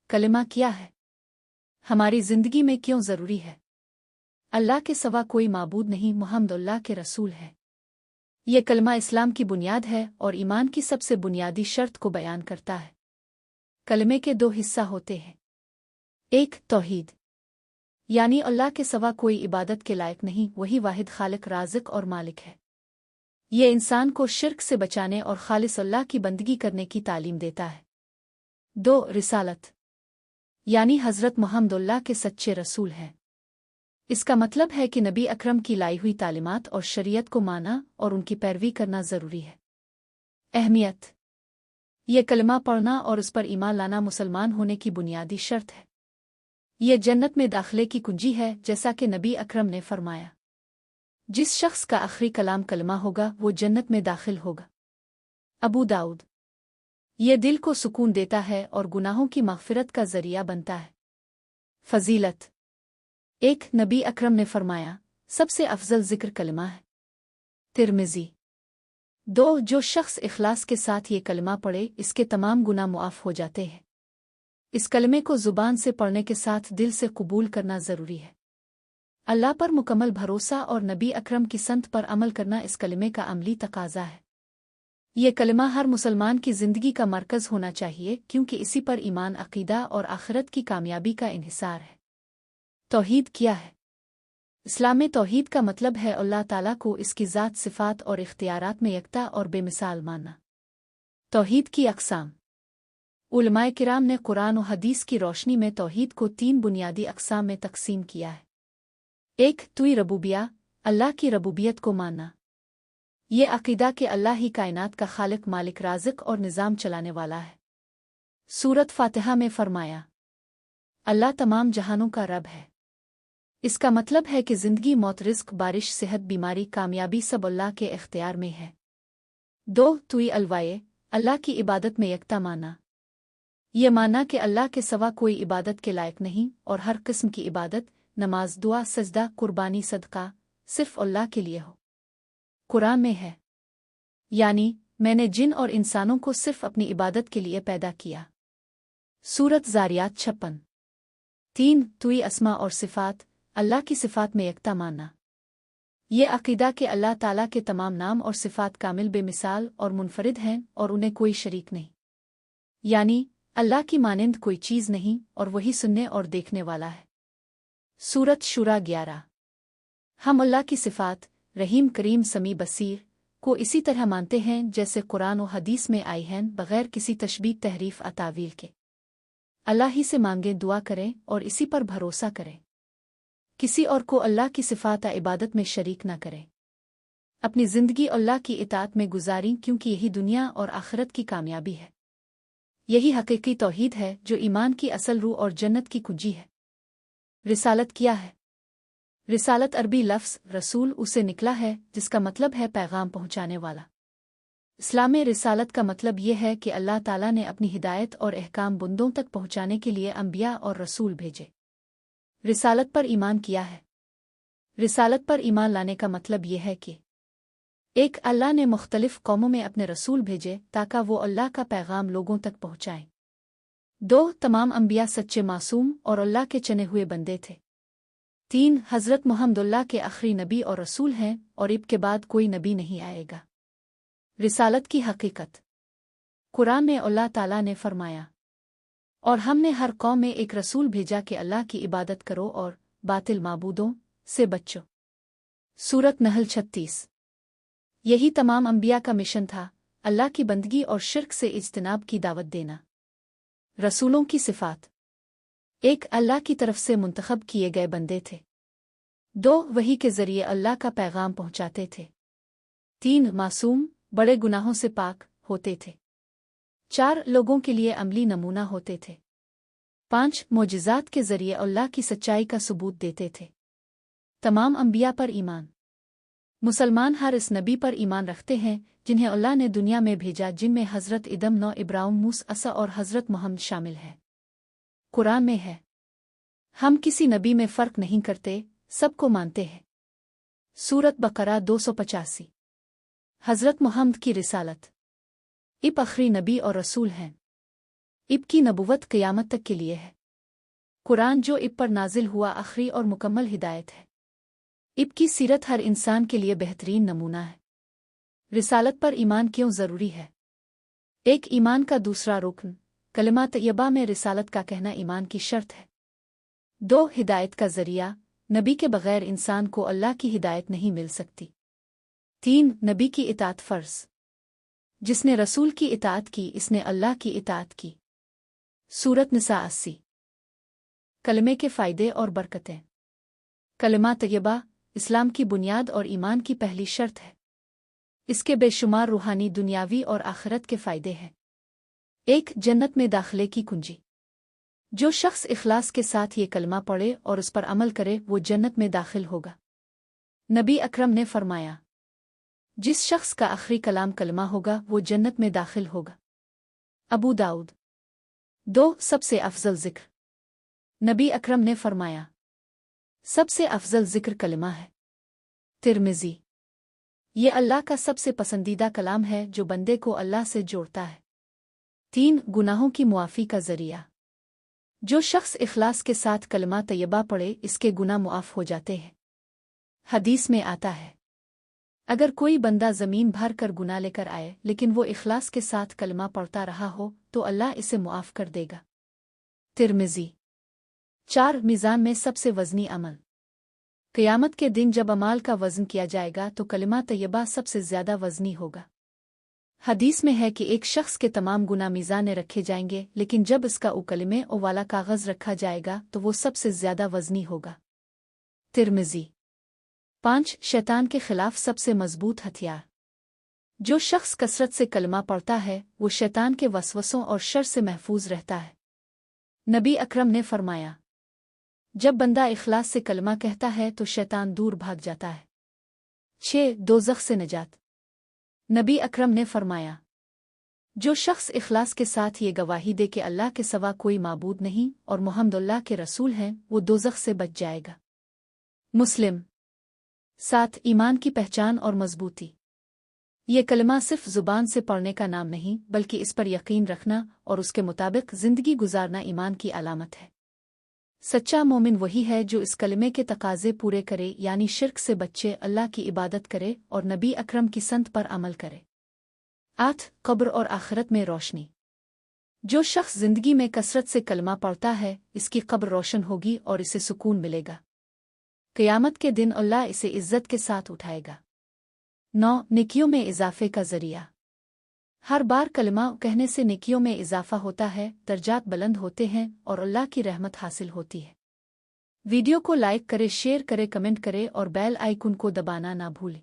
कलिमा क्या है? हमारी जिंदगी में क्यों जरूरी है? अल्लाह के सिवा कोई माबूद नहीं, मुहम्मद अल्लाह के रसूल है। ये कलिमा इस्लाम की बुनियाद है और ईमान की सबसे बुनियादी शर्त को बयान करता है। कलिमे के दो हिस्सा होते हैं। एक, तौहीद, यानी अल्लाह के सिवा कोई इबादत के लायक नहीं, वही वाहिद खालिक, राज़िक और मालिक है। ये इंसान को शिर्क से बचाने और खालिस अल्लाह की बंदगी करने की तालीम देता है। दो, रिसालत, यानी हज़रत मुहम्मद अल्लाह के सच्चे रसूल हैं। इसका मतलब है कि नबी अकरम की लाई हुई तालीमात और शरीयत को माना और उनकी पैरवी करना ज़रूरी है। अहमियत, ये कलमा पढ़ना और उस पर ईमान लाना मुसलमान होने की बुनियादी शर्त है। ये जन्नत में दाखिले की कुंजी है, जैसा कि नबी अकरम ने फरमाया, जिस शख्स का आखिरी कलाम कलमा होगा वो जन्नत में दाखिल होगा। अबू दाऊद। ये दिल को सुकून देता है और गुनाहों की मग़फ़िरत का ज़रिया बनता है। फ़जीलत, एक, नबी अकरम ने फरमाया, सबसे अफजल ज़िक्र कलमा है। तिर्मिज़ी। दो, जो शख्स इखलास के साथ ये कलमा पढ़े इसके तमाम गुनाह मुआफ़ हो जाते हैं। इस कलमे को ज़ुबान से पढ़ने के साथ दिल से कबूल करना ज़रूरी है। अल्लाह पर मुकम्मल भरोसा और नबी अकरम की संत पर अमल करना इस कलमे का अमली तकाज़ा है। ये कलमा हर मुसलमान की ज़िंदगी का मरकज़ होना चाहिए, क्योंकि इसी पर ईमान, अक़ीदा और आखिरत की कामयाबी का इन्हिसार है। तौहीद क्या है? इस्लाम में तौहीद का मतलब है अल्लाह ताला को इसकी ज़ात, सिफ़ात और इख्तियारात में यकता और बेमिसाल मानना। तौहीद की अक़साम। उलमाए किराम ने कुरान और हदीस की रोशनी में तौहीद को 3 बुनियादी अक़साम में तक़सीम किया है। एक, तुई रबूबिया, अल्लाह की रबूबियत को मानना। ये अक़ीदा कि अल्लाह ही कायनात का खालिक, मालिक, राज़िक और निज़ाम चलाने वाला है। सूरत फ़ातिहा में फरमाया, अल्लाह तमाम जहानों का रब है। इसका मतलब है कि ज़िंदगी, मौत, रिज़्क़, बारिश, सेहत, बीमारी, कामयाबी सब अल्लाह के इख्तियार में है। दो, तुई अलवाए, अल्लाह की इबादत में यकता माना। ये माना कि अल्लाह के सिवा कोई इबादत के लायक नहीं और हर किस्म की इबादत, नमाज, दुआ, सजदा, कुर्बानी, सदका सिर्फ़ अल्लाह के लिए हो। कुरान में है, यानी मैंने जिन और इंसानों को सिर्फ़ अपनी इबादत के लिए पैदा किया। सूरत ज़ारियात 56। 3, तुई अस्मा और सिफ़ात, अल्लाह की सिफ़ात में यकता मानना। ये अक़ीदा कि अल्लाह ताला के तमाम नाम और सिफ़ात कामिल, बेमिसाल और मुनफ़रिद हैं और उन्हें कोई शरीक नहीं, यानी अल्लाह की मानिंद कोई चीज़ नहीं और वही सुनने और देखने वाला है। सूरत शूरा 11। हम अल्लाह की सिफ़ात, रहीम, करीम, समी, बसीर को इसी तरह मानते हैं जैसे कुरान और हदीस में आई हैं, बग़ैर किसी तशबीह, तहरीफ, अतावील के। अल्लाह ही से मांगें, दुआ करें और इसी पर भरोसा करें। किसी और को अल्लाह की सिफ़ात इबादत में शरीक न करें। अपनी ज़िंदगी अल्लाह की इताअत में गुजारें, क्योंकि यही दुनिया और आखिरत की कामयाबी है। यही हकीकी तौहीद है जो ईमान की असल रूह और जन्नत की कुंजी है। रिसालत क्या है? रिसालत अरबी लफ्ज़ रसूल उसे निकला है, जिसका मतलब है पैगाम पहुँचाने वाला। इस्लाम में रिसालत का मतलब यह है कि अल्लाह ताला ने अपनी हिदायत और अहकाम बंदों तक पहुँचाने के लिए अंबिया और रसूल भेजे। रिसालत पर ईमान किया है। रिसालत पर ईमान लाने का मतलब यह है कि एक, अल्लाह ने मुख्तलिफ कौमों में अपने रसूल भेजे ताकि वो अल्लाह का पैगाम लोगों तक पहुँचाएं। दो, तमाम अंबिया सच्चे, मासूम और अल्लाह के चने हुए बंदे थे। तीन, हज़रत मुहम्मद अल्लाह के आखिरी नबी और रसूल हैं और इब के बाद कोई नबी नहीं आएगा। रिसालत की हकीकत। कुरान में अल्लाह ताला ने फरमाया, और हमने हर कौम में एक रसूल भेजा कि अल्लाह की इबादत करो और बातिल माबूदों से बचो। सूरत नहल 36। यही तमाम अंबिया का मिशन था, अल्लाह की बंदगी और शिर्क से इज्तिनाब की दावत देना। रसूलों की सिफ़ात। एक, अल्लाह की तरफ से मुंतखब किए गए बंदे थे। दो, वही के ज़रिए अल्लाह का पैगाम पहुँचाते थे। तीन, मासूम, बड़े गुनाहों से पाक होते थे। चार, लोगों के लिए अमली नमूना होते थे। पाँच, मोजिज़ात के ज़रिए अल्लाह की सच्चाई का सबूत देते थे। तमाम अंबिया पर ईमान। मुसलमान हर इस नबी पर ईमान रखते हैं जिन्हें अल्लाह ने दुनिया में भेजा, जिनमें हज़रत इदम, नौ, इब्राहिम, मूसा और हज़रत मोहम्मद शामिल हैं। कुरान में है, हम किसी नबी में फ़र्क नहीं करते, सबको मानते हैं। सूरत बकरा 285। हज़रत मोहम्मद की रिसालत। इब आखिरी नबी और रसूल हैं। इब की नबुवत क़यामत तक के लिए है। कुरान जो इब पर नाजिल हुआ आखिरी और मुकम्मल हिदायत है। इब की सीरत हर इंसान के लिए बेहतरीन नमूना है। रिसालत पर ईमान क्यों ज़रूरी है? एक ईमान का दूसरा रुकन कलिमा तय्यबा में रिसालत का कहना ईमान की शर्त है। 2 हिदायत का ज़रिया, नबी के बगैर इंसान को अल्लाह की हिदायत नहीं मिल सकती। 3 नबी की इताअत फ़र्ज़। जिसने रसूल की इताअत की इसने अल्लाह की इताअत की। सूरत निसा 80। कलमे के फ़ायदे और बरकतें। कलिमा तय्यबा इस्लाम की बुनियाद और ईमान की पहली शर्त है। इसके बेशुमार रूहानी, दुनियावी और आखिरत के फ़ायदे हैं। 1 जन्नत में दाखिले की कुंजी। जो शख्स इखलास के साथ ये कलमा पढ़े और उस पर अमल करे वो जन्नत में दाखिल होगा। नबी अकरम ने फरमाया, जिस शख्स का आखिरी कलाम कलमा होगा वो जन्नत में दाखिल होगा। अबू दाऊद। 2 सबसे अफजल ज़िक्र। नबी अकरम ने फरमाया, सबसे अफजल ज़िक्र कलमा है। तिर्मिज़ी। ये अल्लाह का सबसे पसंदीदा कलाम है जो बंदे को अल्लाह से जोड़ता है। 3 गुनाहों की मुआफ़ी का ज़रिया। जो शख्स इखलास के साथ कलमा तय्यबा पढ़े इसके गुनाह मुआफ़ हो जाते हैं। हदीस में आता है, अगर कोई बंदा ज़मीन भर कर गुनाह लेकर आए लेकिन वो इखलास के साथ कलमा पढ़ता रहा हो तो अल्लाह इसे मुआफ़ कर देगा। तिर्मिज़ी। 4 मीज़ान में सबसे वज़नी अमल। क़यामत के दिन जब अमाल का वज़न किया जाएगा तो कलिमा तय्यबा सबसे ज़्यादा वज़नी होगा। हदीस में है कि एक शख्स के तमाम गुनाह मीज़ान में रखे जाएंगे लेकिन जब इसका कलिमे ओ वाला कागज़ रखा जाएगा तो वो सबसे ज़्यादा वज़नी होगा। तिर्मिज़ी। 5 शैतान के ख़िलाफ़ सबसे मज़बूत हथियार। जो शख्स कसरत से कलमा पढ़ता है वो शैतान के वसवसों और शर से महफूज रहता है। नबी अकरम ने फरमाया, जब बंदा इखलास से कलमा कहता है तो शैतान दूर भाग जाता है। 6 दोज़ख से निजात। नबी अकरम ने फरमाया, जो शख्स इखलास के साथ ये गवाही दे कि अल्लाह के सिवा कोई माबूद नहीं और मुहम्मद अल्लाह के रसूल हैं वो दोज़ख से बच जाएगा। मुस्लिम। 7 ईमान की पहचान और मजबूती। ये कलमा सिर्फ ज़ुबान से पढ़ने का नाम नहीं बल्कि इस पर यकीन रखना और उसके मुताबिक ज़िंदगी गुजारना ईमान की अलामत है। सच्चा मोमिन वही है जो इस कलमे के तकाज़े पूरे करे यानी शिर्क से बच्चे, अल्लाह की इबादत करे और नबी अकरम की संत पर अमल करे। 8 कब्र और आखिरत में रोशनी। जो शख्स ज़िंदगी में कसरत से कलमा पढ़ता है इसकी कब्र रोशन होगी और इसे सुकून मिलेगा। क़यामत के दिन अल्लाह इसे इज़्ज़त के साथ उठाएगा। 9 नेकियों में इजाफ़े का ज़रिया। हर बार कलमा कहने से नेकियों में इजाफा होता है, दर्जात बुलंद होते हैं और अल्लाह की रहमत हासिल होती है। वीडियो को लाइक करें, शेयर करें, कमेंट करें और बेल आइकन को दबाना ना भूलें।